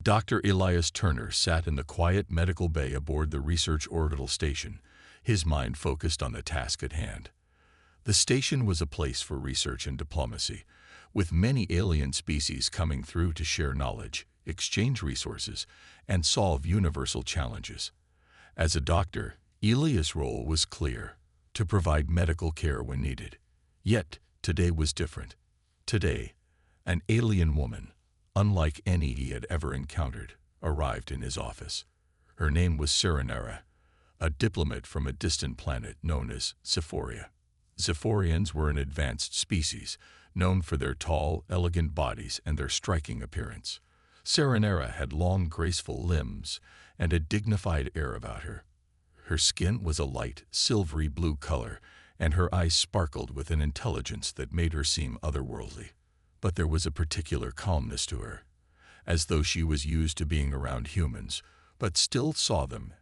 Dr. Elias Turner sat in the quiet medical bay aboard the research orbital station, his mind focused on the task at hand. The station was a place for research and diplomacy, with many alien species coming through to share knowledge, exchange resources, and solve universal challenges. As a doctor, Elias' role was clear: to provide medical care when needed. Yet, today was different. Today, an alien woman, unlike any he had ever encountered, arrived in his office. Her name was Serenera, a diplomat from a distant planet known as Scifi. Xiphorians were an advanced species, known for their tall, elegant bodies and their striking appearance. Serenera had long, graceful limbs and a dignified air about her. Her skin was a light, silvery blue color, and her eyes sparkled with an intelligence that made her seem otherworldly. But there was a particular calmness to her, as though she was used to being around humans, but still saw them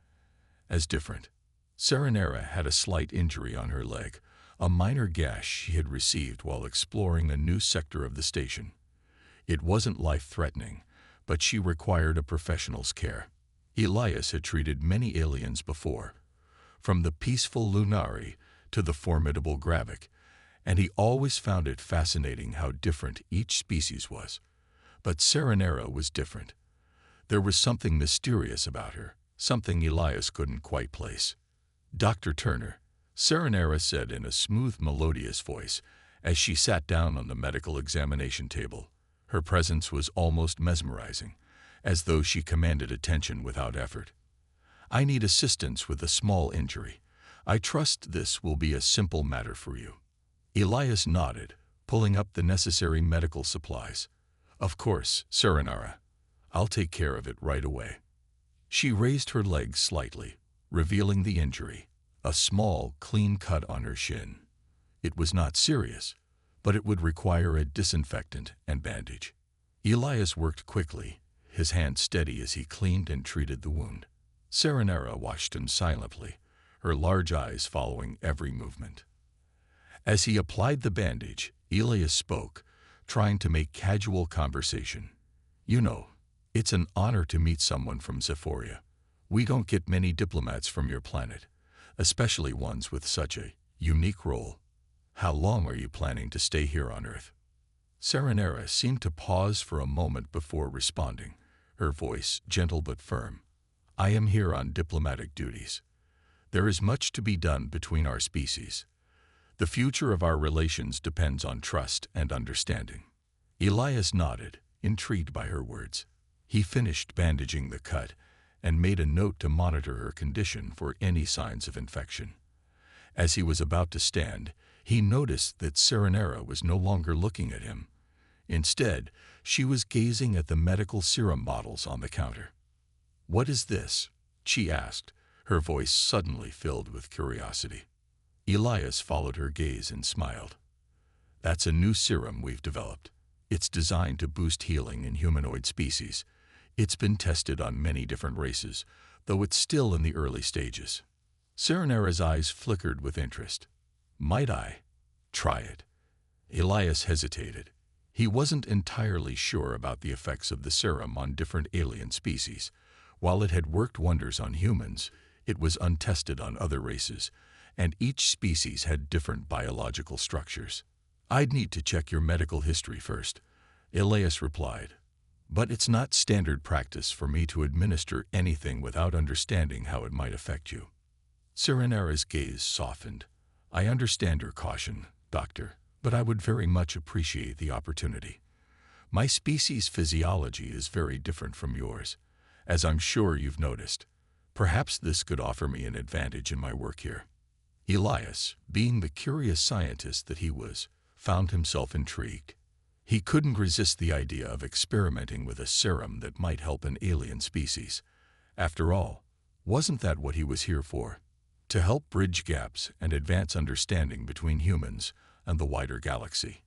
as different. Serenera had a slight injury on her leg, a minor gash she had received while exploring a new sector of the station. It wasn't life-threatening, but she required a professional's care. Elias had treated many aliens before, from the peaceful Lunari to the formidable Gravik, and he always found it fascinating how different each species was. But Serenera was different. There was something mysterious about her, something Elias couldn't quite place. "Dr. Turner," Serenera said in a smooth, melodious voice as she sat down on the medical examination table. Her presence was almost mesmerizing, as though she commanded attention without effort. "I need assistance with a small injury. I trust this will be a simple matter for you." Elias nodded, pulling up the necessary medical supplies. "Of course, Serenera. I'll take care of it right away." She raised her leg slightly, revealing the injury, a small, clean cut on her shin. It was not serious, but it would require a disinfectant and bandage. Elias worked quickly, his hand steady as he cleaned and treated the wound. Serenera watched him silently, her large eyes following every movement. As he applied the bandage, Elias spoke, trying to make casual conversation. "You know, it's an honor to meet someone from Scifi. We don't get many diplomats from your planet, especially ones with such a unique role. How long are you planning to stay here on Earth?" Serenera seemed to pause for a moment before responding, her voice gentle but firm. "I am here on diplomatic duties. There is much to be done between our species. The future of our relations depends on trust and understanding." Elias nodded, intrigued by her words. He finished bandaging the cut and made a note to monitor her condition for any signs of infection. As he was about to stand, he noticed that Serenera was no longer looking at him. Instead, she was gazing at the medical serum bottles on the counter. "What is this?" she asked, her voice suddenly filled with curiosity. Elias followed her gaze and smiled. "That's a new serum we've developed. It's designed to boost healing in humanoid species. It's been tested on many different races, though it's still in the early stages." Serenera's eyes flickered with interest. "Might I try it?" Elias hesitated. He wasn't entirely sure about the effects of the serum on different alien species. While it had worked wonders on humans, it was untested on other races, and each species had different biological structures. "I'd need to check your medical history first," Elias replied. "But it's not standard practice for me to administer anything without understanding how it might affect you." Serenera's gaze softened. "I understand your caution, Doctor, but I would very much appreciate the opportunity. My species' physiology is very different from yours, as I'm sure you've noticed. Perhaps this could offer me an advantage in my work here." Elias, being the curious scientist that he was, found himself intrigued. He couldn't resist the idea of experimenting with a serum that might help an alien species. After all, wasn't that what he was here for? To help bridge gaps and advance understanding between humans and the wider galaxy.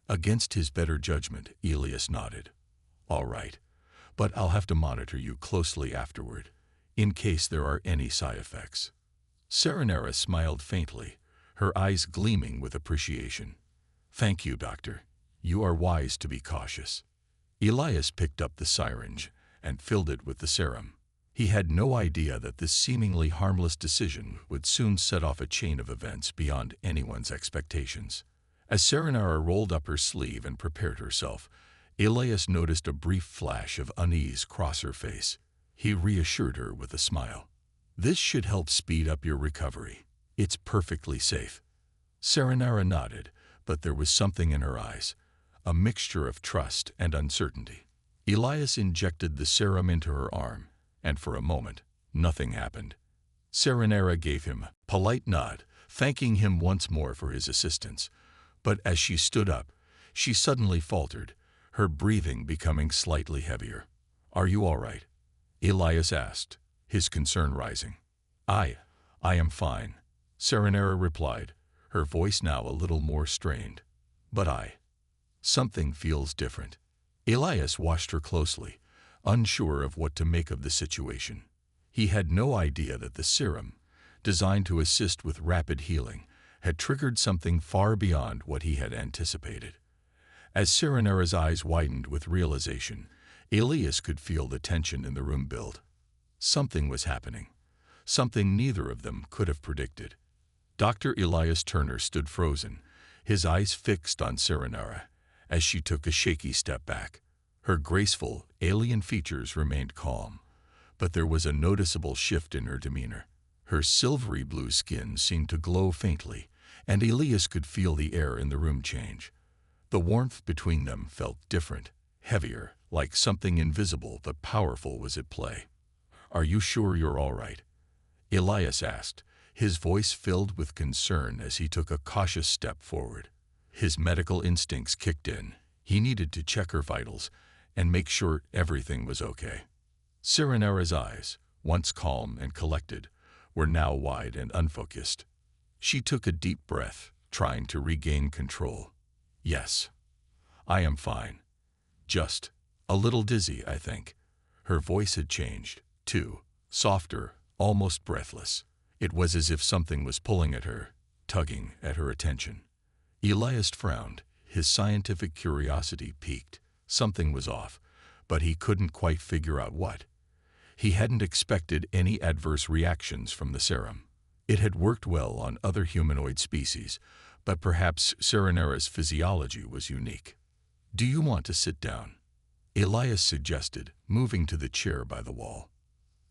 Against his better judgment, Elias nodded. "All right, but I'll have to monitor you closely afterward, in case there are any side effects." Serenera smiled faintly, her eyes gleaming with appreciation. "Thank you, Doctor. You are wise to be cautious." Elias picked up the syringe and filled it with the serum. He had no idea that this seemingly harmless decision would soon set off a chain of events beyond anyone's expectations. As Serenara rolled up her sleeve and prepared herself, Elias noticed a brief flash of unease cross her face. He reassured her with a smile. "This should help speed up your recovery. It's perfectly safe." Serenara nodded, but there was something in her eyes, a mixture of trust and uncertainty. Elias injected the serum into her arm, and for a moment, nothing happened. Serenara gave him a polite nod, thanking him once more for his assistance. But as she stood up, she suddenly faltered, her breathing becoming slightly heavier. "Are you all right?" Elias asked, his concern rising. I am fine," Serenara replied, her voice now a little more strained. "But something feels different." Elias watched her closely, unsure of what to make of the situation. He had no idea that the serum, designed to assist with rapid healing, had triggered something far beyond what he had anticipated. As Serenara's eyes widened with realization, Elias could feel the tension in the room build. Something was happening, something neither of them could have predicted. Dr. Elias Turner stood frozen, his eyes fixed on Serenara, as she took a shaky step back. Her graceful, alien features remained calm, but there was a noticeable shift in her demeanor. Her silvery blue skin seemed to glow faintly, and Elias could feel the air in the room change. The warmth between them felt different, heavier, like something invisible but powerful was at play. "Are you sure you're all right?" Elias asked, his voice filled with concern as he took a cautious step forward. His medical instincts kicked in. He needed to check her vitals and make sure everything was okay. Serenara's eyes, once calm and collected, were now wide and unfocused. She took a deep breath, trying to regain control. "Yes, I am fine. Just a little dizzy, I think." Her voice had changed, too, softer, almost breathless. It was as if something was pulling at her, tugging at her attention. Elias frowned, his scientific curiosity piqued. Something was off, but he couldn't quite figure out what. He hadn't expected any adverse reactions from the serum. It had worked well on other humanoid species, but perhaps Serenara's physiology was unique. "Do you want to sit down?" Elias suggested, moving to the chair by the wall.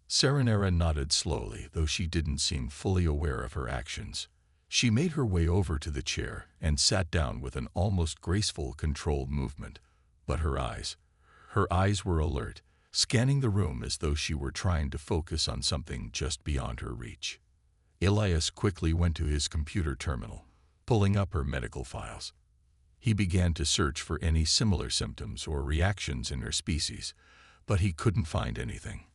Serenara nodded slowly, though she didn't seem fully aware of her actions. She made her way over to the chair and sat down with an almost graceful, controlled movement. But her eyes were alert, scanning the room as though she were trying to focus on something just beyond her reach. Elias quickly went to his computer terminal, pulling up her medical files. He began to search for any similar symptoms or reactions in her species, but he couldn't find anything.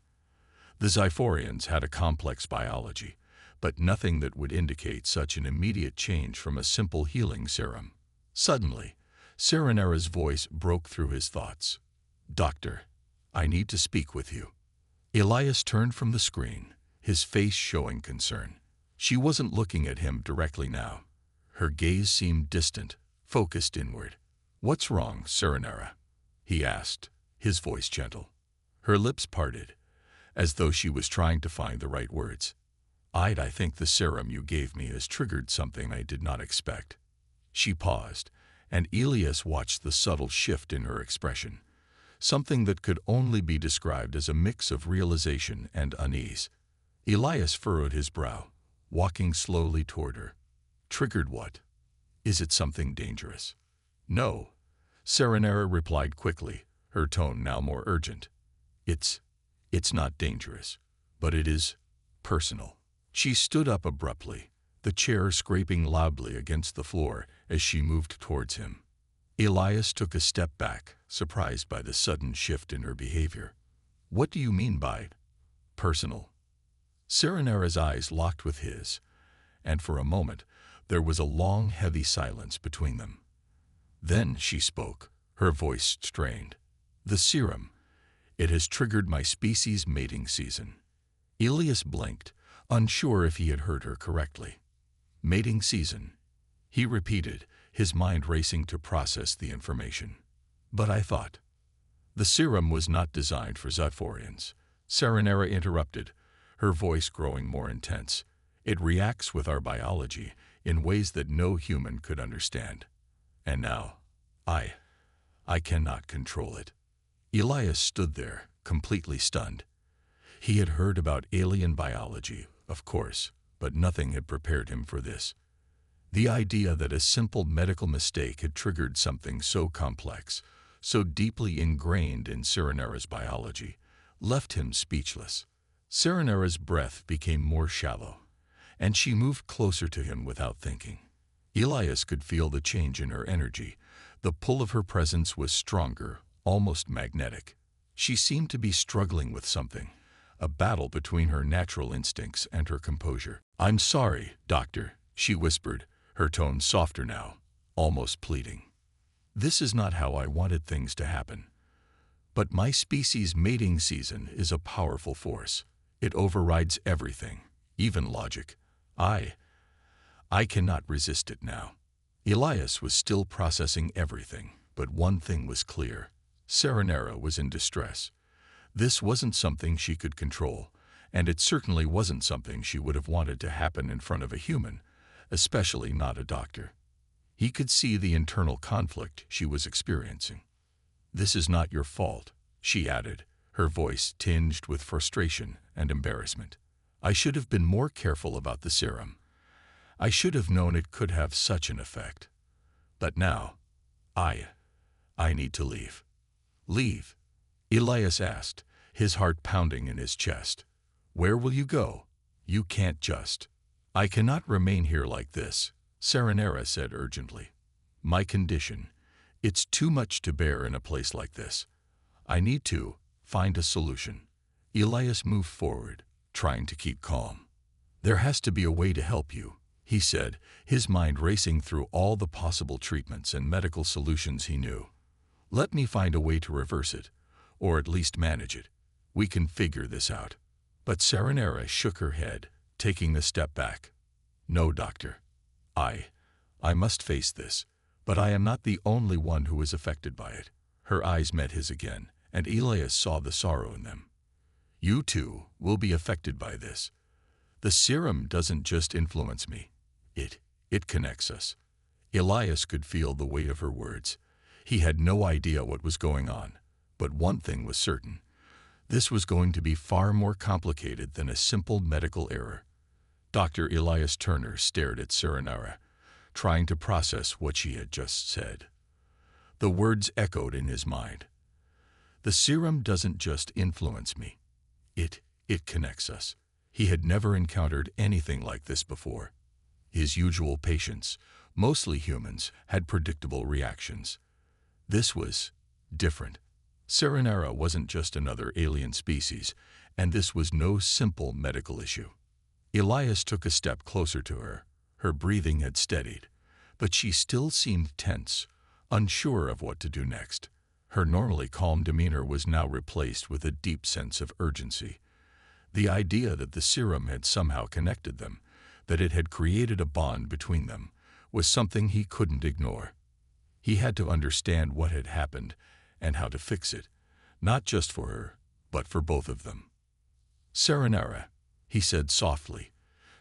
The Xiphorians had a complex biology, but nothing that would indicate such an immediate change from a simple healing serum. Suddenly, Serenara's voice broke through his thoughts. "Doctor, I need to speak with you." Elias turned from the screen, his face showing concern. She wasn't looking at him directly now. Her gaze seemed distant, focused inward. "What's wrong, Serenara?" he asked, his voice gentle. Her lips parted, as though she was trying to find the right words. I think the serum you gave me has triggered something I did not expect." She paused, and Elias watched the subtle shift in her expression, something that could only be described as a mix of realization and unease. Elias furrowed his brow, walking slowly toward her. "Triggered what? Is it something dangerous?" "No," Serenara replied quickly, her tone now more urgent. It's not dangerous, but it is personal." She stood up abruptly, the chair scraping loudly against the floor as she moved towards him. Elias took a step back, surprised by the sudden shift in her behavior. "What do you mean by personal?" Serenara's eyes locked with his, and for a moment there was a long, heavy silence between them. Then she spoke, her voice strained. "The serum. It has triggered my species' mating season." Elias blinked, unsure if he had heard her correctly. "Mating season," he repeated, his mind racing to process the information. "But I thought The serum was not designed for Zyphorians. Serenera interrupted, her voice growing more intense. It reacts with our biology in ways that no human could understand. And now, I cannot control it. Elias stood there, completely stunned. He had heard about alien biology, of course, but nothing had prepared him for this. The idea that a simple medical mistake had triggered something so complex, so deeply ingrained in Serenera's biology, left him speechless. Serenera's breath became more shallow, and she moved closer to him without thinking. Elias could feel the change in her energy. The pull of her presence was stronger, almost magnetic. She seemed to be struggling with something, a battle between her natural instincts and her composure. "I'm sorry, Doctor," she whispered, her tone softer now, almost pleading. "This is not how I wanted things to happen. But my species' mating season is a powerful force. It overrides everything, even logic. I cannot resist it now." Elias was still processing everything, but one thing was clear. Serenera was in distress. This wasn't something she could control, and it certainly wasn't something she would have wanted to happen in front of a human, especially not a doctor. He could see the internal conflict she was experiencing. "This is not your fault," she added, her voice tinged with frustration and embarrassment. "I should have been more careful about the serum. I should have known it could have such an effect. But now, I need to leave." "Leave?" Elias asked, his heart pounding in his chest. "Where will you go? You can't just—" "I cannot remain here like this," Serenera said urgently. "My condition, it's too much to bear in a place like this. I need to find a solution." Elias moved forward, trying to keep calm. "There has to be a way to help you," he said, his mind racing through all the possible treatments and medical solutions he knew. "Let me find a way to reverse it, or at least manage it. We can figure this out." But Serenera shook her head, taking a step back. "No, Doctor. I must face this, but I am not the only one who is affected by it." Her eyes met his again, and Elias saw the sorrow in them. "You too will be affected by this. The serum doesn't just influence me. It connects us." Elias could feel the weight of her words. He had no idea what was going on, but one thing was certain. This was going to be far more complicated than a simple medical error. Dr. Elias Turner stared at Serenera, trying to process what she had just said. The words echoed in his mind. "The serum doesn't just influence me. It connects us." He had never encountered anything like this before. His usual patients, mostly humans, had predictable reactions. This was different. Serenera wasn't just another alien species, and this was no simple medical issue. Elias took a step closer to her. Her breathing had steadied, but she still seemed tense, unsure of what to do next. Her normally calm demeanor was now replaced with a deep sense of urgency. The idea that the serum had somehow connected them, that it had created a bond between them, was something he couldn't ignore. He had to understand what had happened and how to fix it, not just for her, but for both of them. "Serenera," he said softly,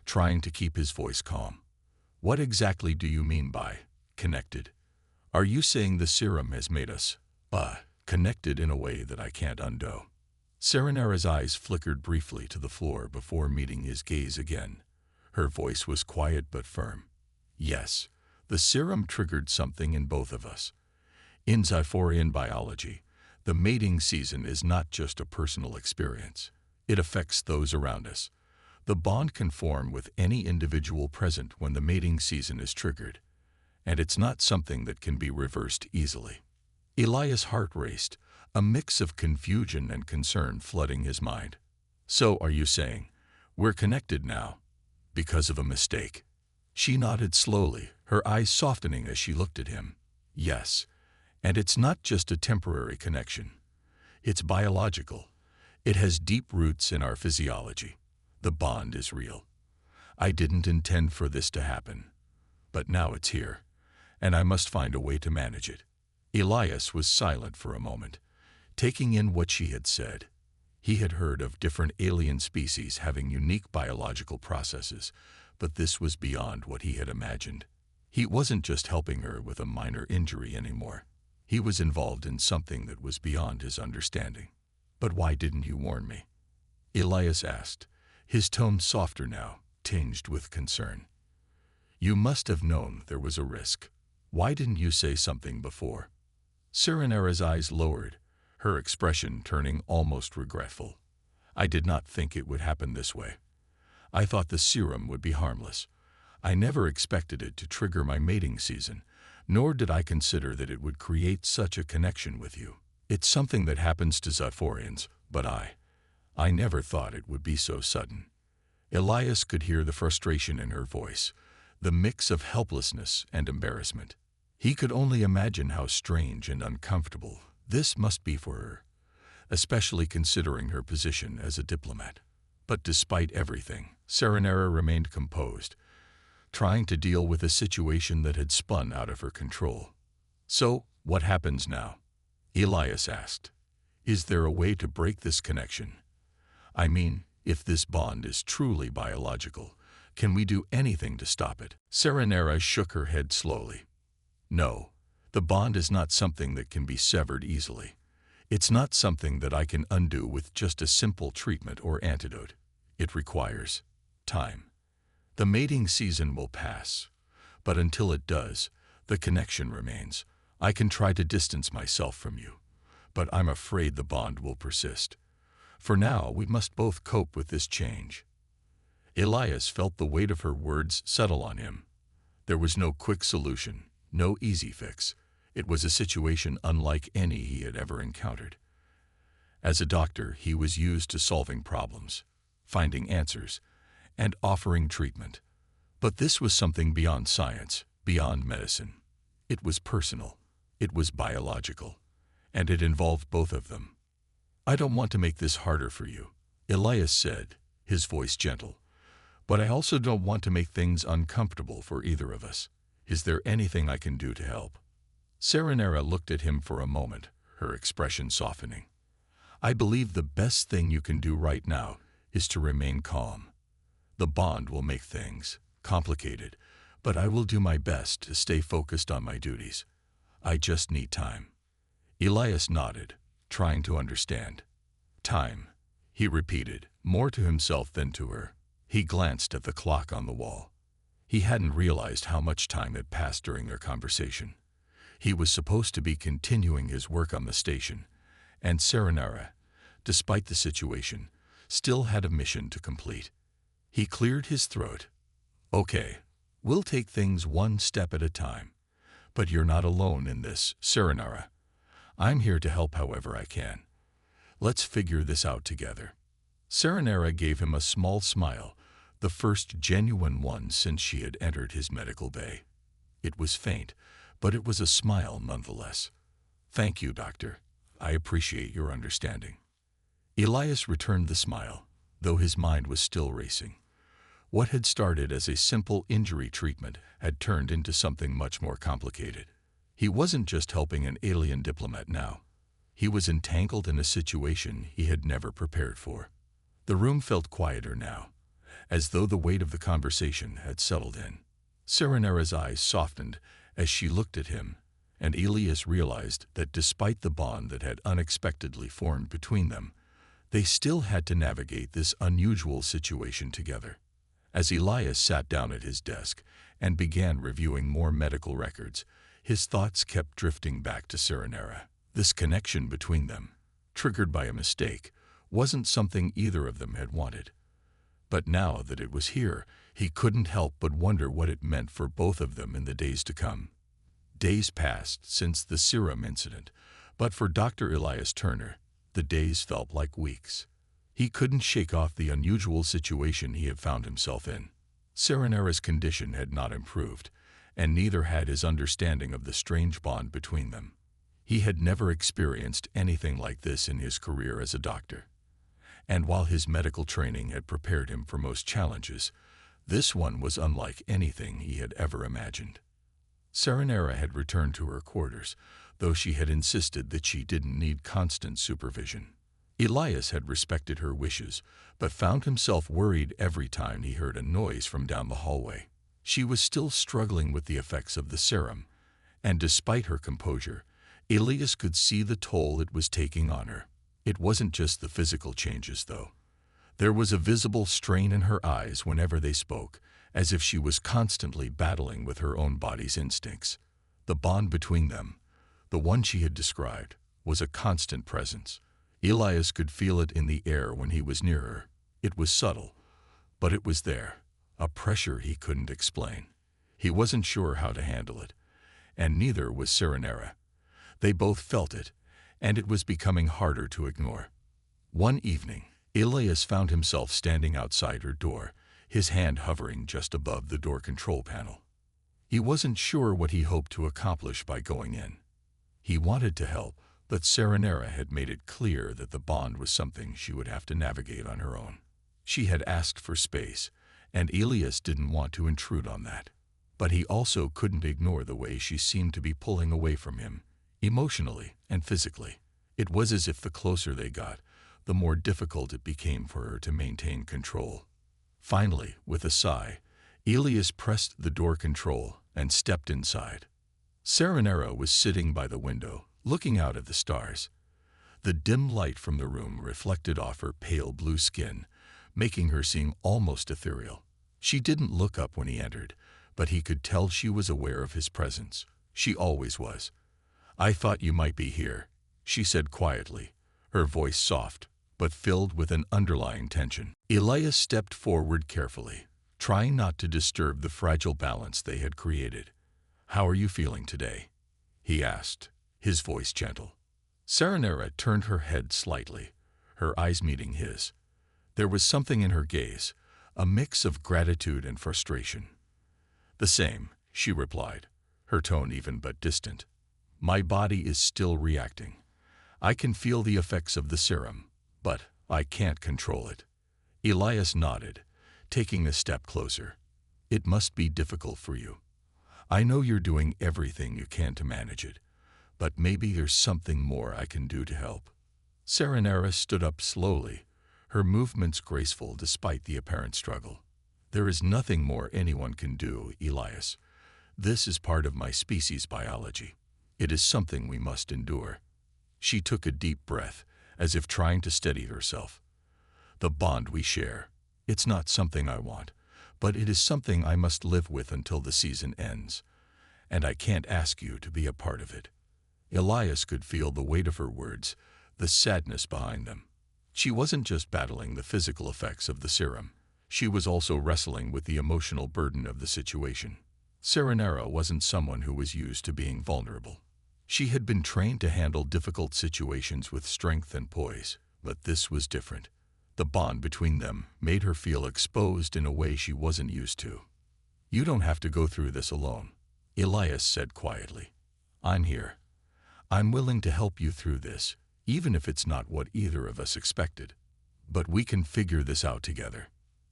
trying to keep his voice calm. "What exactly do you mean by connected? Are you saying the serum has made us connected in a way that I can't undo?" Serenera's eyes flickered briefly to the floor before meeting his gaze again. Her voice was quiet but firm. "Yes, the serum triggered something in both of us. In Zyphorian biology, the mating season is not just a personal experience. It affects those around us. The bond can form with any individual present when the mating season is triggered, and it's not something that can be reversed easily." Elias' heart raced, a mix of confusion and concern flooding his mind. "So are you saying we're connected now because of a mistake?" She nodded slowly, her eyes softening as she looked at him. "Yes, and it's not just a temporary connection. It's biological. It has deep roots in our physiology. The bond is real. I didn't intend for this to happen, but now it's here, and I must find a way to manage it." Elias was silent for a moment, taking in what she had said. He had heard of different alien species having unique biological processes, but this was beyond what he had imagined. He wasn't just helping her with a minor injury anymore. He was involved in something that was beyond his understanding. "But why didn't you warn me?" Elias asked, his tone softer now, tinged with concern. "You must have known there was a risk. Why didn't you say something before?" Serenera's eyes lowered, her expression turning almost regretful. "I did not think it would happen this way. I thought the serum would be harmless. I never expected it to trigger my mating season, nor did I consider that it would create such a connection with you. It's something that happens to Zephyrians, but I never thought it would be so sudden." Elias could hear the frustration in her voice, the mix of helplessness and embarrassment. He could only imagine how strange and uncomfortable this must be for her, especially considering her position as a diplomat. But despite everything, Serenera remained composed, trying to deal with a situation that had spun out of her control. "So, what happens now?" Elias asked. "Is there a way to break this connection? I mean, if this bond is truly biological, can we do anything to stop it?" Serenera shook her head slowly. "No, the bond is not something that can be severed easily. It's not something that I can undo with just a simple treatment or antidote. It requires time. The mating season will pass, but until it does, the connection remains. I can try to distance myself from you, but I'm afraid the bond will persist. For now, we must both cope with this change." Elias felt the weight of her words settle on him. There was no quick solution, no easy fix. It was a situation unlike any he had ever encountered. As a doctor, he was used to solving problems, finding answers, and offering treatment. But this was something beyond science, beyond medicine. It was personal, it was biological, and it involved both of them. "I don't want to make this harder for you," Elias said, his voice gentle. "But I also don't want to make things uncomfortable for either of us. Is there anything I can do to help?" Serenera looked at him for a moment, her expression softening. "I believe the best thing you can do right now is to remain calm. The bond will make things complicated, but I will do my best to stay focused on my duties. I just need time." Elias nodded, trying to understand. "Time," he repeated, more to himself than to her. He glanced at the clock on the wall. He hadn't realized how much time had passed during their conversation. He was supposed to be continuing his work on the station, and Serenera, despite the situation, still had a mission to complete. He cleared his throat. "Okay, we'll take things one step at a time. But you're not alone in this, Serenera. I'm here to help however I can. Let's figure this out together." Serenera gave him a small smile, the first genuine one since she had entered his medical bay. It was faint, but it was a smile nonetheless. "Thank you, Doctor. I appreciate your understanding." Elias returned the smile, though his mind was still racing. What had started as a simple injury treatment had turned into something much more complicated. He wasn't just helping an alien diplomat now. He was entangled in a situation he had never prepared for. The room felt quieter now, as though the weight of the conversation had settled in. Serenera's eyes softened as she looked at him, and Elias realized that despite the bond that had unexpectedly formed between them, they still had to navigate this unusual situation together. As Elias sat down at his desk and began reviewing more medical records, his thoughts kept drifting back to Serenera. This connection between them, triggered by a mistake, wasn't something either of them had wanted. But now that it was here, he couldn't help but wonder what it meant for both of them in the days to come. Days passed since the serum incident, but for Dr. Elias Turner, the days felt like weeks. He couldn't shake off the unusual situation he had found himself in. Serenera's condition had not improved, and neither had his understanding of the strange bond between them. He had never experienced anything like this in his career as a doctor. And while his medical training had prepared him for most challenges, this one was unlike anything he had ever imagined. Serenera had returned to her quarters, though she had insisted that she didn't need constant supervision. Elias had respected her wishes, but found himself worried every time he heard a noise from down the hallway. She was still struggling with the effects of the serum, and despite her composure, Elias could see the toll it was taking on her. It wasn't just the physical changes, though. There was a visible strain in her eyes whenever they spoke, as if she was constantly battling with her own body's instincts. The bond between them, the one she had described, was a constant presence. Elias could feel it in the air when he was near her. It was subtle, but it was there, a pressure he couldn't explain. He wasn't sure how to handle it, and neither was Serenera. They both felt it, and it was becoming harder to ignore. One evening, Elias found himself standing outside her door, his hand hovering just above the door control panel. He wasn't sure what he hoped to accomplish by going in. He wanted to help, but Serenera had made it clear that the bond was something she would have to navigate on her own. She had asked for space, and Elias didn't want to intrude on that. But he also couldn't ignore the way she seemed to be pulling away from him, emotionally and physically. It was as if the closer they got, the more difficult it became for her to maintain control. Finally, with a sigh, Elias pressed the door control and stepped inside. Serenera was sitting by the window, looking out at the stars. The dim light from the room reflected off her pale blue skin, making her seem almost ethereal. She didn't look up when he entered, but he could tell she was aware of his presence. She always was. "I thought you might be here," she said quietly, her voice soft, but filled with an underlying tension. Elias stepped forward carefully, trying not to disturb the fragile balance they had created. "How are you feeling today?" he asked, his voice gentle. Serenera turned her head slightly, her eyes meeting his. There was something in her gaze, a mix of gratitude and frustration. "The same," she replied, her tone even but distant. "My body is still reacting. I can feel the effects of the serum, but I can't control it." Elias nodded, taking a step closer. "It must be difficult for you. I know you're doing everything you can to manage it, but maybe there's something more I can do to help." Serenera stood up slowly, her movements graceful despite the apparent struggle. "There is nothing more anyone can do, Elias. This is part of my species biology. It is something we must endure." She took a deep breath, as if trying to steady herself. "The bond we share, it's not something I want, but it is something I must live with until the season ends, and I can't ask you to be a part of it." Elias could feel the weight of her words, the sadness behind them. She wasn't just battling the physical effects of the serum. She was also wrestling with the emotional burden of the situation. Serenera wasn't someone who was used to being vulnerable. She had been trained to handle difficult situations with strength and poise, but this was different. The bond between them made her feel exposed in a way she wasn't used to. "You don't have to go through this alone," Elias said quietly. "I'm here. I'm willing to help you through this, even if it's not what either of us expected. But we can figure this out together."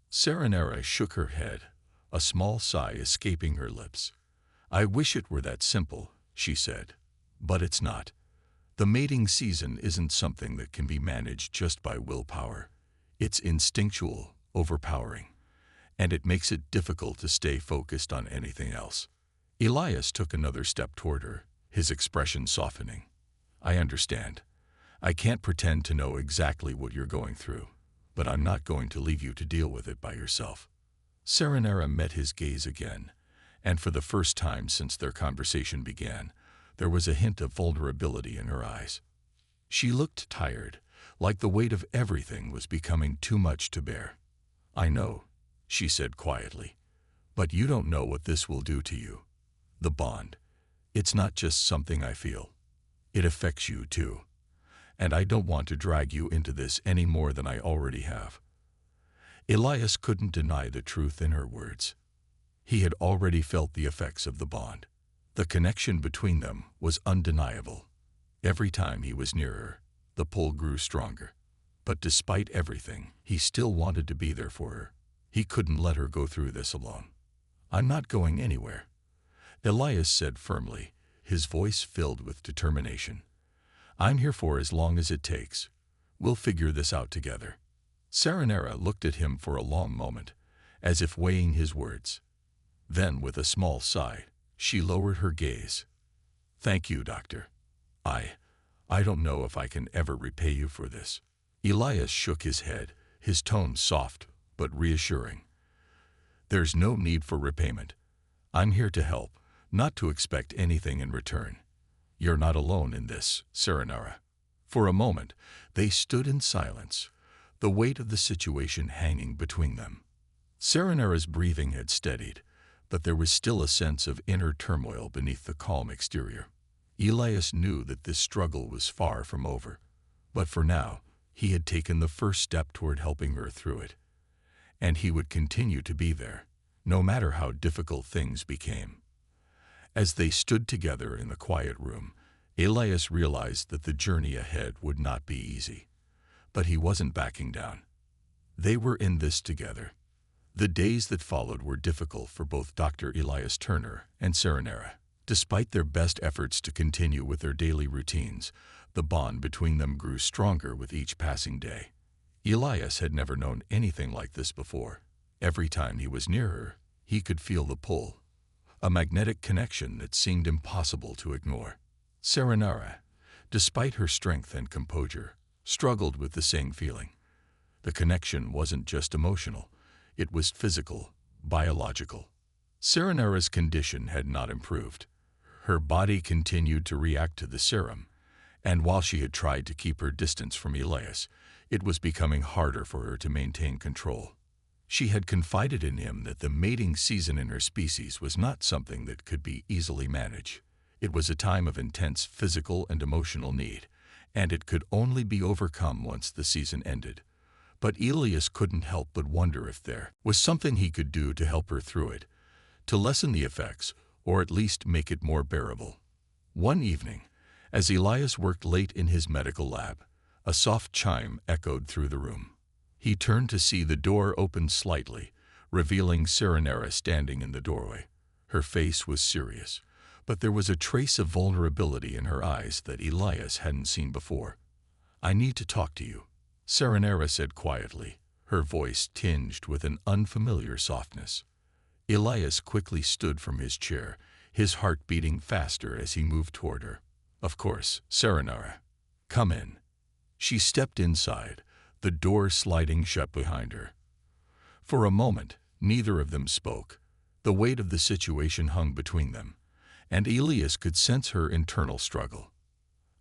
Serenera shook her head, a small sigh escaping her lips. "I wish it were that simple," she said. "But it's not. The mating season isn't something that can be managed just by willpower. It's instinctual, overpowering, and it makes it difficult to stay focused on anything else." Elias took another step toward her, his expression softening. "I understand. I can't pretend to know exactly what you're going through, but I'm not going to leave you to deal with it by yourself." Serenera met his gaze again, and for the first time since their conversation began, there was a hint of vulnerability in her eyes. She looked tired, like the weight of everything was becoming too much to bear. "I know," she said quietly, "but you don't know what this will do to you. The bond. It's not just something I feel. It affects you too. And I don't want to drag you into this any more than I already have." Elias couldn't deny the truth in her words. He had already felt the effects of the bond. The connection between them was undeniable. Every time he was near her, the pull grew stronger. But despite everything, he still wanted to be there for her. He couldn't let her go through this alone. "I'm not going anywhere," Elias said firmly, his voice filled with determination. "I'm here for as long as it takes. We'll figure this out together." Serenera looked at him for a long moment, as if weighing his words. Then, with a small sigh, she lowered her gaze. "Thank you, Doctor. I don't know if I can ever repay you for this." Elias shook his head, his tone soft but reassuring. "There's no need for repayment. I'm here to help, not to expect anything in return. You're not alone in this, Serenera." For a moment, they stood in silence, the weight of the situation hanging between them. Serenera's breathing had steadied, but there was still a sense of inner turmoil beneath the calm exterior. Elias knew that this struggle was far from over, but for now, he had taken the first step toward helping her through it. And he would continue to be there, no matter how difficult things became. As they stood together in the quiet room, Elias realized that the journey ahead would not be easy. But he wasn't backing down. They were in this together. The days that followed were difficult for both Dr. Elias Turner and Serenera. Despite their best efforts to continue with their daily routines, the bond between them grew stronger with each passing day. Elias had never known anything like this before. Every time he was near her, he could feel the pull, a magnetic connection that seemed impossible to ignore. Serenera, despite her strength and composure, struggled with the same feeling. The connection wasn't just emotional, it was physical, biological. Serenera's condition had not improved. Her body continued to react to the serum, and while she had tried to keep her distance from Elias, it was becoming harder for her to maintain control. She had confided in him that the mating season in her species was not something that could be easily managed. It was a time of intense physical and emotional need, and it could only be overcome once the season ended. But Elias couldn't help but wonder if there was something he could do to help her through it, to lessen the effects, or at least make it more bearable. One evening, as Elias worked late in his medical lab, a soft chime echoed through the room. He turned to see the door open slightly, revealing Serenera standing in the doorway. Her face was serious, but there was a trace of vulnerability in her eyes that Elias hadn't seen before. "I need to talk to you," Serenera said quietly, her voice tinged with an unfamiliar softness. Elias quickly stood from his chair, his heart beating faster as he moved toward her. "Of course, Serenera. Come in." She stepped inside, the door sliding shut behind her. For a moment, neither of them spoke. The weight of the situation hung between them, and Elias could sense her internal struggle.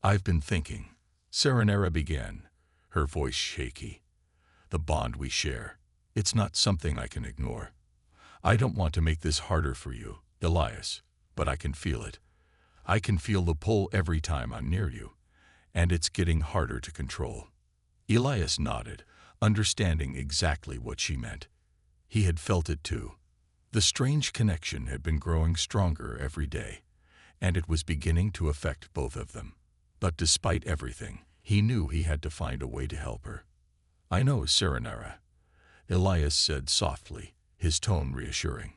"I've been thinking," Serenera began, her voice shaky. "The bond we share, it's not something I can ignore. I don't want to make this harder for you, Elias, but I can feel it. I can feel the pull every time I'm near you, and it's getting harder to control." Elias nodded, understanding exactly what she meant. He had felt it too. The strange connection had been growing stronger every day, and it was beginning to affect both of them. But despite everything, he knew he had to find a way to help her. "I know, Serenera," Elias said softly, his tone reassuring.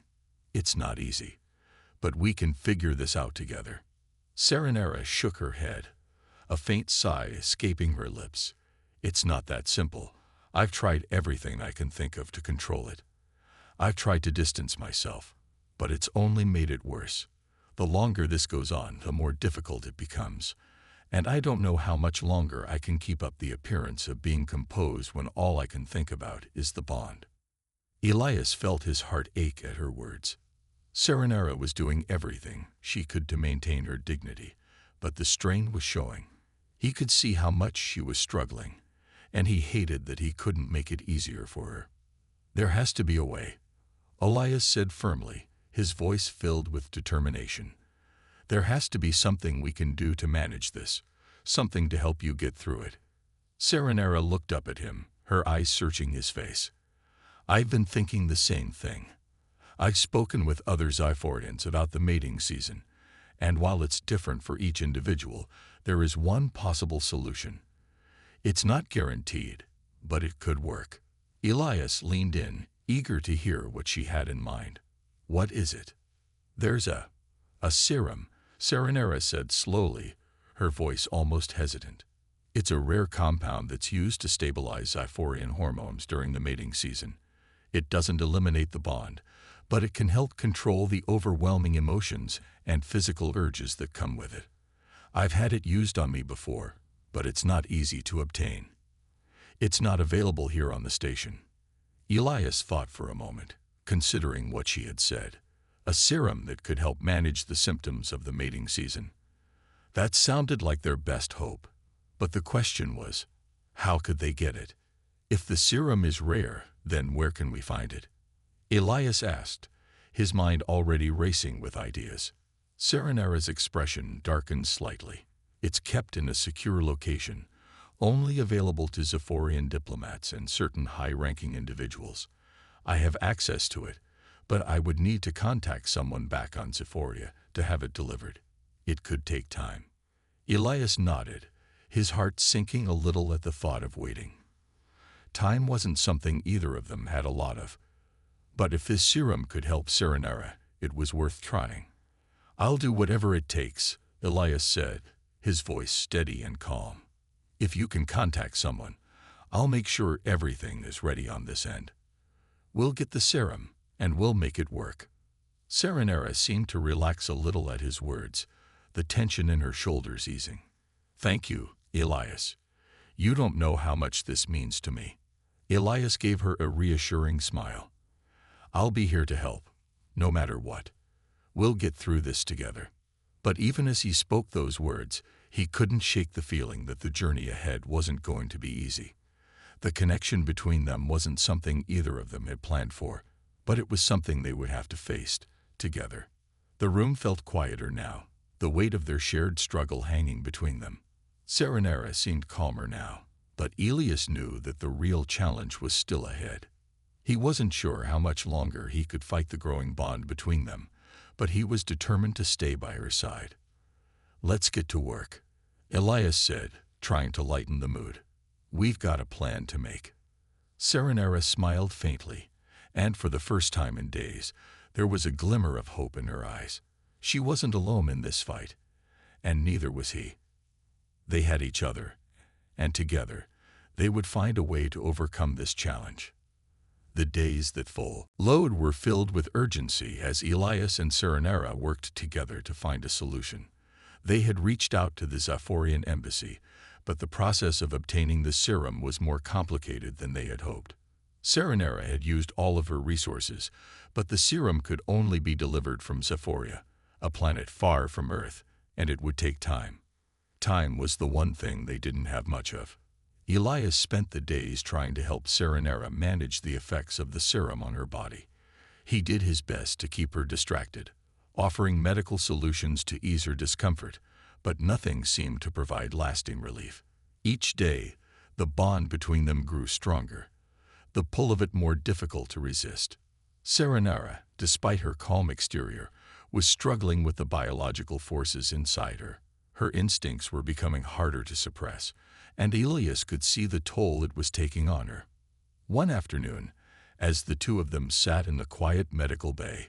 "It's not easy, but we can figure this out together." Serenera shook her head, a faint sigh escaping her lips. "It's not that simple. I've tried everything I can think of to control it. I've tried to distance myself, but it's only made it worse. The longer this goes on, the more difficult it becomes, and I don't know how much longer I can keep up the appearance of being composed when all I can think about is the bond." Elias felt his heart ache at her words. Serenera was doing everything she could to maintain her dignity, but the strain was showing. He could see how much she was struggling, and he hated that he couldn't make it easier for her. "There has to be a way," Elias said firmly, his voice filled with determination. "There has to be something we can do to manage this, something to help you get through it." Serenera looked up at him, her eyes searching his face. "I've been thinking the same thing. I've spoken with other Xiphorians about the mating season, and while it's different for each individual, there is one possible solution. It's not guaranteed, but it could work." Elias leaned in, eager to hear what she had in mind. "What is it?" "There's a serum," Serenera said slowly, her voice almost hesitant. It's a rare compound that's used to stabilize Xiphorian hormones during the mating season. It doesn't eliminate the bond, but it can help control the overwhelming emotions and physical urges that come with it. I've had it used on me before, but it's not easy to obtain. It's not available here on the station. Elias thought for a moment, considering what she had said. A serum that could help manage the symptoms of the mating season. That sounded like their best hope. But the question was, how could they get it? If the serum is rare, then where can we find it? Elias asked, his mind already racing with ideas. Serenera's expression darkened slightly. It's kept in a secure location, only available to Xiphorian diplomats and certain high-ranking individuals. I have access to it, but I would need to contact someone back on Xiphoria to have it delivered. It could take time. Elias nodded, his heart sinking a little at the thought of waiting. Time wasn't something either of them had a lot of. But if this serum could help Serenera, it was worth trying. I'll do whatever it takes, Elias said, his voice steady and calm. If you can contact someone, I'll make sure everything is ready on this end. We'll get the serum, and we'll make it work. Serenera seemed to relax a little at his words, the tension in her shoulders easing. Thank you, Elias. You don't know how much this means to me. Elias gave her a reassuring smile. I'll be here to help, no matter what. We'll get through this together. But even as he spoke those words, he couldn't shake the feeling that the journey ahead wasn't going to be easy. The connection between them wasn't something either of them had planned for, but it was something they would have to face together. The room felt quieter now, the weight of their shared struggle hanging between them. Serenera seemed calmer now, but Elias knew that the real challenge was still ahead. He wasn't sure how much longer he could fight the growing bond between them, but he was determined to stay by her side. Let's get to work, Elias said, trying to lighten the mood. We've got a plan to make. Serenera smiled faintly, and for the first time in days, there was a glimmer of hope in her eyes. She wasn't alone in this fight, and neither was he. They had each other, and together, they would find a way to overcome this challenge. The days that followed were filled with urgency as Elias and Serenera worked together to find a solution. They had reached out to the Xiphorian embassy, but the process of obtaining the serum was more complicated than they had hoped. Serenera had used all of her resources, but the serum could only be delivered from Xiphoria, a planet far from Earth, and it would take time. Time was the one thing they didn't have much of. Elias spent the days trying to help Serenera manage the effects of the serum on her body. He did his best to keep her distracted, offering medical solutions to ease her discomfort, but nothing seemed to provide lasting relief. Each day, the bond between them grew stronger, the pull of it more difficult to resist. Serenera, despite her calm exterior, was struggling with the biological forces inside her. Her instincts were becoming harder to suppress, and Elias could see the toll it was taking on her. One afternoon, as the two of them sat in the quiet medical bay,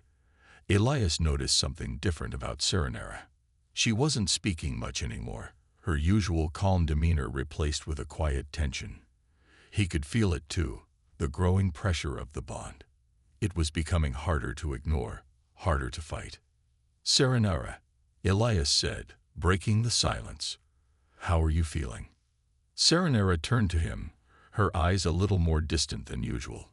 Elias noticed something different about Serenera. She wasn't speaking much anymore, her usual calm demeanor replaced with a quiet tension. He could feel it too, the growing pressure of the bond. It was becoming harder to ignore, harder to fight. Serenera, Elias said, breaking the silence. How are you feeling? Serenera turned to him, her eyes a little more distant than usual.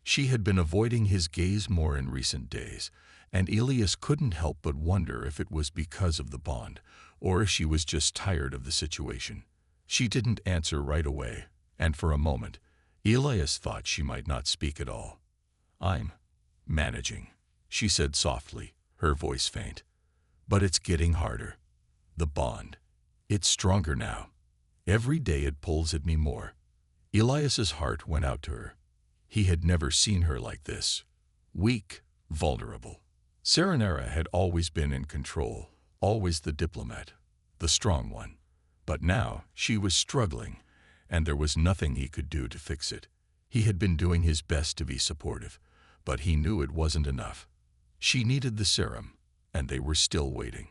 She had been avoiding his gaze more in recent days, and Elias couldn't help but wonder if it was because of the bond, or if she was just tired of the situation. She didn't answer right away, and for a moment, Elias thought she might not speak at all. I'm managing, she said softly, her voice faint. But it's getting harder. The bond. It's stronger now. Every day it pulls at me more. Elias's heart went out to her. He had never seen her like this. Weak, vulnerable. Serenera had always been in control, always the diplomat, the strong one. But now she was struggling, and there was nothing he could do to fix it. He had been doing his best to be supportive, but he knew it wasn't enough. She needed the serum, and they were still waiting.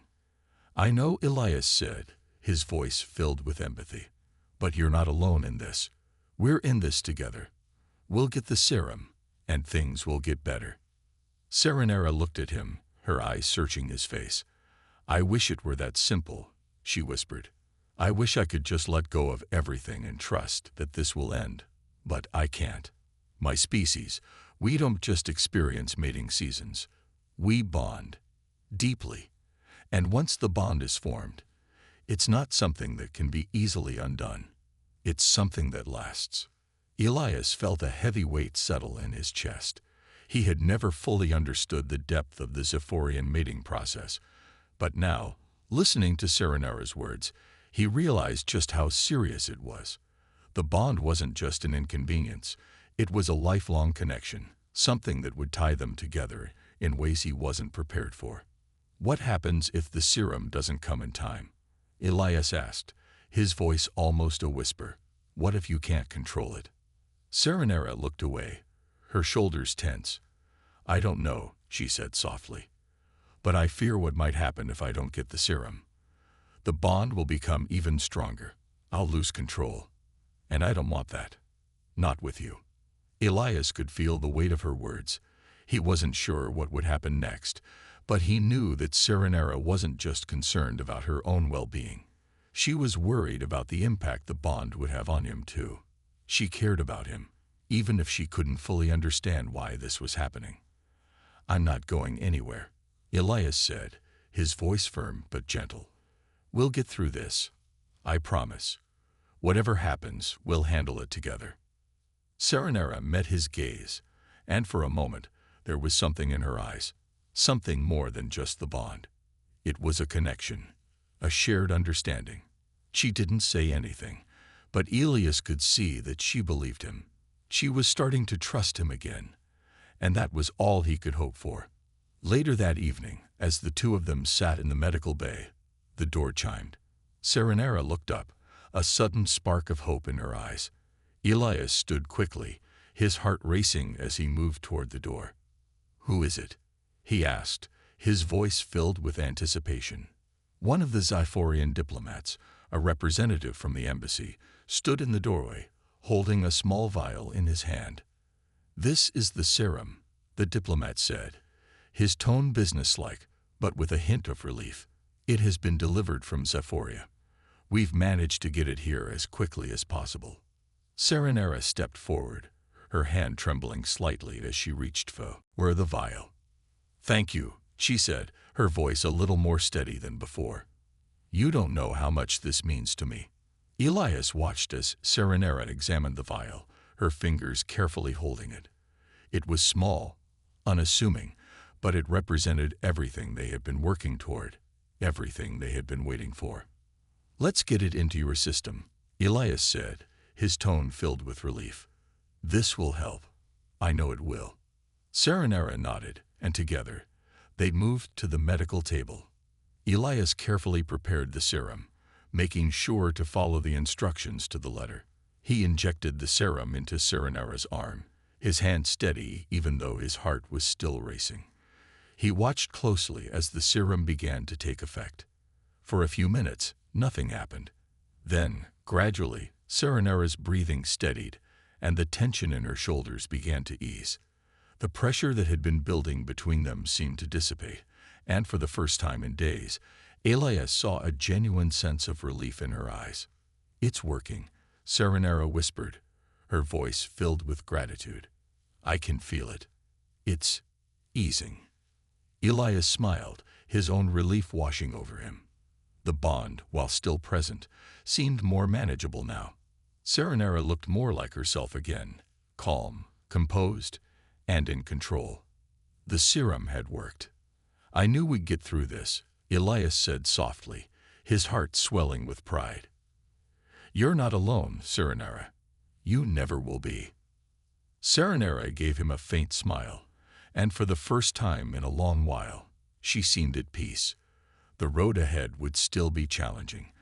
"I know," Elias said, his voice filled with empathy. "But you're not alone in this. We're in this together. We'll get the serum, and things will get better." Serenera looked at him, her eyes searching his face. "I wish it were that simple," she whispered. "I wish I could just let go of everything and trust that this will end. But I can't. My species, we don't just experience mating seasons. We bond. Deeply. And once the bond is formed, it's not something that can be easily undone. It's something that lasts." Elias felt a heavy weight settle in his chest. He had never fully understood the depth of the Zephyrian mating process, but now, listening to Serenera's words, he realized just how serious it was. The bond wasn't just an inconvenience, it was a lifelong connection, something that would tie them together in ways he wasn't prepared for. "What happens if the serum doesn't come in time?" Elias asked, his voice almost a whisper. "What if you can't control it?" Serenera looked away, her shoulders tense. "I don't know," she said softly. "But I fear what might happen if I don't get the serum. The bond will become even stronger. I'll lose control. And I don't want that. Not with you." Elias could feel the weight of her words. He wasn't sure what would happen next, but he knew that Serenera wasn't just concerned about her own well-being. She was worried about the impact the bond would have on him, too. She cared about him, even if she couldn't fully understand why this was happening. "I'm not going anywhere," Elias said, his voice firm but gentle. "We'll get through this. I promise. Whatever happens, we'll handle it together." Serenera met his gaze, and for a moment there was something in her eyes, something more than just the bond. It was a connection, a shared understanding. She didn't say anything, but Elias could see that she believed him. She was starting to trust him again, and that was all he could hope for. Later that evening, as the two of them sat in the medical bay, the door chimed. Serenera looked up, a sudden spark of hope in her eyes. Elias stood quickly, his heart racing as he moved toward the door. "Who is it?" he asked, his voice filled with anticipation. One of the Zephyrian diplomats, a representative from the embassy, stood in the doorway, holding a small vial in his hand. "This is the serum," the diplomat said, his tone businesslike, but with a hint of relief. "It has been delivered from Zephyria. We've managed to get it here as quickly as possible." Serenera stepped forward, her hand trembling slightly as she reached for the vial. "Thank you," she said, her voice a little more steady than before. "You don't know how much this means to me." Elias watched as Serenera examined the vial, her fingers carefully holding it. It was small, unassuming, but it represented everything they had been working toward, everything they had been waiting for. "Let's get it into your system," Elias said, his tone filled with relief. "This will help. I know it will." Serenera nodded, and together, they moved to the medical table. Elias carefully prepared the serum, making sure to follow the instructions to the letter. He injected the serum into Serenera's arm, his hand steady even though his heart was still racing. He watched closely as the serum began to take effect. For a few minutes, nothing happened. Then, gradually, Serenera's breathing steadied, and the tension in her shoulders began to ease. The pressure that had been building between them seemed to dissipate, and for the first time in days, Elias saw a genuine sense of relief in her eyes. "It's working," Serenera whispered, her voice filled with gratitude. "I can feel it. It's easing." Elias smiled, his own relief washing over him. The bond, while still present, seemed more manageable now. Serenera looked more like herself again, calm, composed, and in control. The serum had worked. "I knew we'd get through this," Elias said softly, his heart swelling with pride. "You're not alone, Serenera. You never will be." Serenera gave him a faint smile, and for the first time in a long while, she seemed at peace. The road ahead would still be challenging,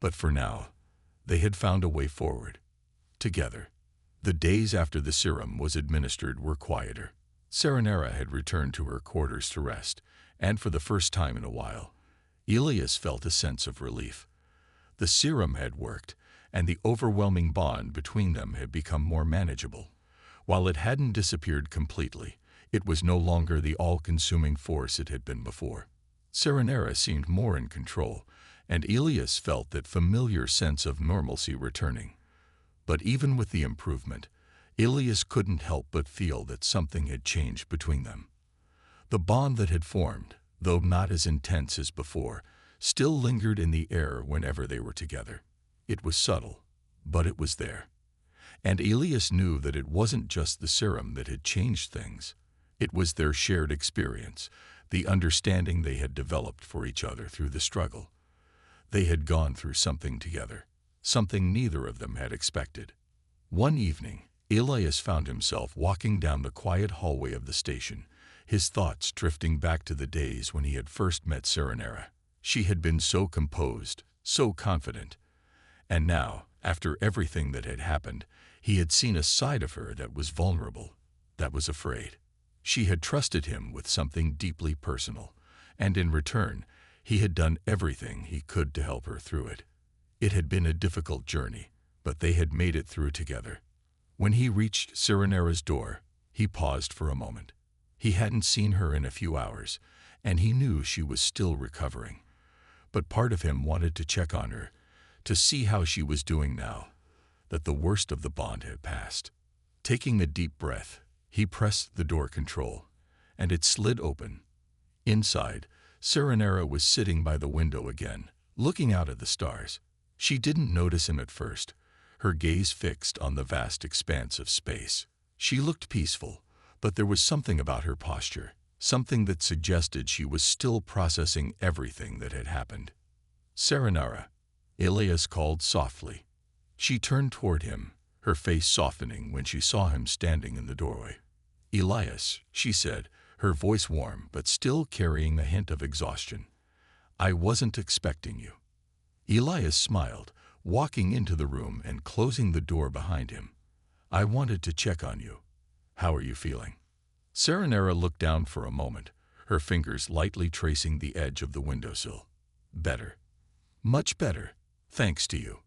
but for now, they had found a way forward, together. The days after the serum was administered were quieter. Serenera had returned to her quarters to rest, and for the first time in a while, Elias felt a sense of relief. The serum had worked, and the overwhelming bond between them had become more manageable. While it hadn't disappeared completely, it was no longer the all-consuming force it had been before. Serenera seemed more in control, and Elias felt that familiar sense of normalcy returning. But even with the improvement, Elias couldn't help but feel that something had changed between them. The bond that had formed, though not as intense as before, still lingered in the air whenever they were together. It was subtle, but it was there. And Elias knew that it wasn't just the serum that had changed things. It was their shared experience, the understanding they had developed for each other through the struggle. They had gone through something together, something neither of them had expected. One evening, Elias found himself walking down the quiet hallway of the station, his thoughts drifting back to the days when he had first met Serenera. She had been so composed, so confident. And now, after everything that had happened, he had seen a side of her that was vulnerable, that was afraid. She had trusted him with something deeply personal, and in return, he had done everything he could to help her through it. It had been a difficult journey, but they had made it through together. When he reached Serenera's door, he paused for a moment. He hadn't seen her in a few hours, and he knew she was still recovering. But part of him wanted to check on her, to see how she was doing now, that the worst of the bond had passed. Taking a deep breath, he pressed the door control, and it slid open. Inside, Serenera was sitting by the window again, looking out at the stars. She didn't notice him at first, her gaze fixed on the vast expanse of space. She looked peaceful, but there was something about her posture, something that suggested she was still processing everything that had happened. Serenera, Elias called softly. She turned toward him, her face softening when she saw him standing in the doorway. Elias, she said, her voice warm but still carrying a hint of exhaustion. I wasn't expecting you. Elias smiled, walking into the room and closing the door behind him. I wanted to check on you. How are you feeling? Serenera looked down for a moment, her fingers lightly tracing the edge of the windowsill. Better. Much better, thanks to you.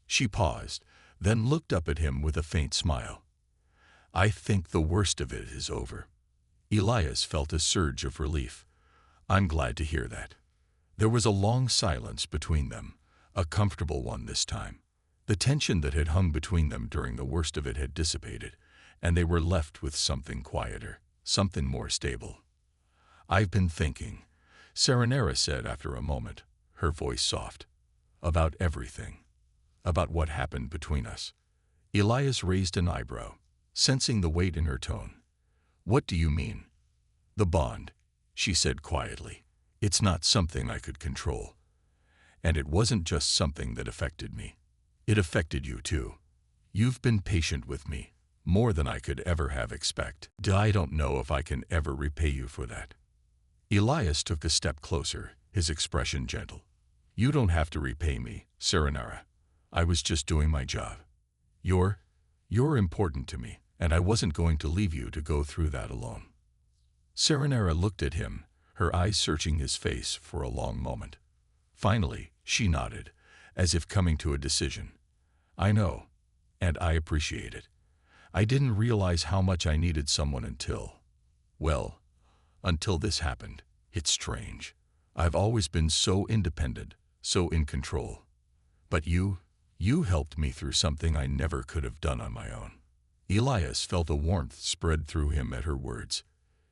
She paused, then looked up at him with a faint smile. I think the worst of it is over. Elias felt a surge of relief. I'm glad to hear that. There was a long silence between them, a comfortable one this time. The tension that had hung between them during the worst of it had dissipated, and they were left with something quieter, something more stable. I've been thinking, Serenera said after a moment, her voice soft, about everything, about what happened between us. Elias raised an eyebrow, sensing the weight in her tone. What do you mean? The bond, she said quietly. It's not something I could control. And it wasn't just something that affected me. It affected you too. You've been patient with me, more than I could ever have expected. I don't know if I can ever repay you for that. Elias took a step closer, his expression gentle. You don't have to repay me, Serenera. I was just doing my job. You're important to me, and I wasn't going to leave you to go through that alone. Serenera looked at him, her eyes searching his face for a long moment. Finally, she nodded, as if coming to a decision. I know, and I appreciate it. I didn't realize how much I needed someone until this happened. It's strange. I've always been so independent, so in control. But you helped me through something I never could have done on my own. Elias felt a warmth spread through him at her words.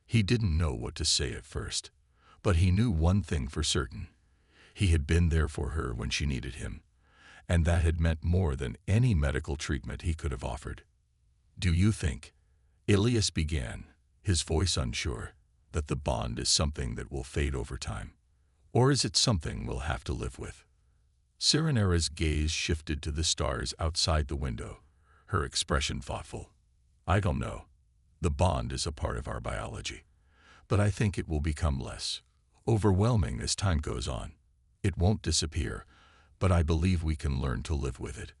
He didn't know what to say at first, but he knew one thing for certain. He had been there for her when she needed him, and that had meant more than any medical treatment he could have offered. Do you think, Elias began, his voice unsure, that the bond is something that will fade over time? Or is it something we'll have to live with? Serenera's gaze shifted to the stars outside the window, her expression thoughtful. I don't know. The bond is a part of our biology, but I think it will become less overwhelming as time goes on. It won't disappear, but I believe we can learn to live with it.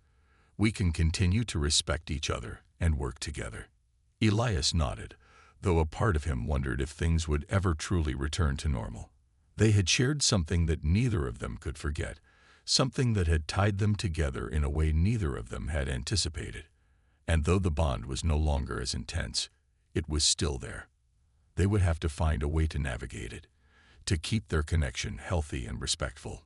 We can continue to respect each other and work together. Elias nodded, though a part of him wondered if things would ever truly return to normal. They had shared something that neither of them could forget, something that had tied them together in a way neither of them had anticipated. And though the bond was no longer as intense, it was still there. They would have to find a way to navigate it, to keep their connection healthy and respectful.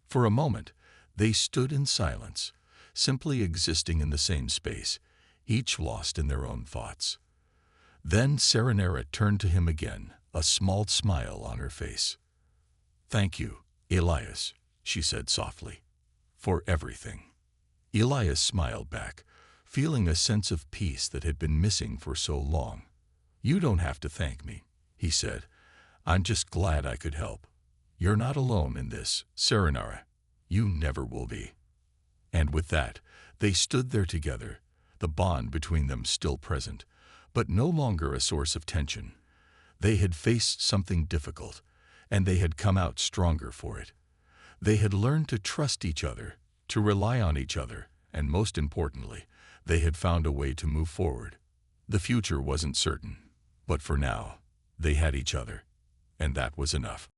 For a moment, they stood in silence, simply existing in the same space, each lost in their own thoughts. Then Serenera turned to him again, a small smile on her face. "Thank you, Elias," she said softly, "for everything." Elias smiled back, feeling a sense of peace that had been missing for so long. "You don't have to thank me," he said. "I'm just glad I could help. You're not alone in this, Serenera. You never will be." And with that, they stood there together, the bond between them still present, but no longer a source of tension. They had faced something difficult, and they had come out stronger for it. They had learned to trust each other, to rely on each other, and most importantly, they had found a way to move forward. The future wasn't certain, but for now, they had each other, and that was enough.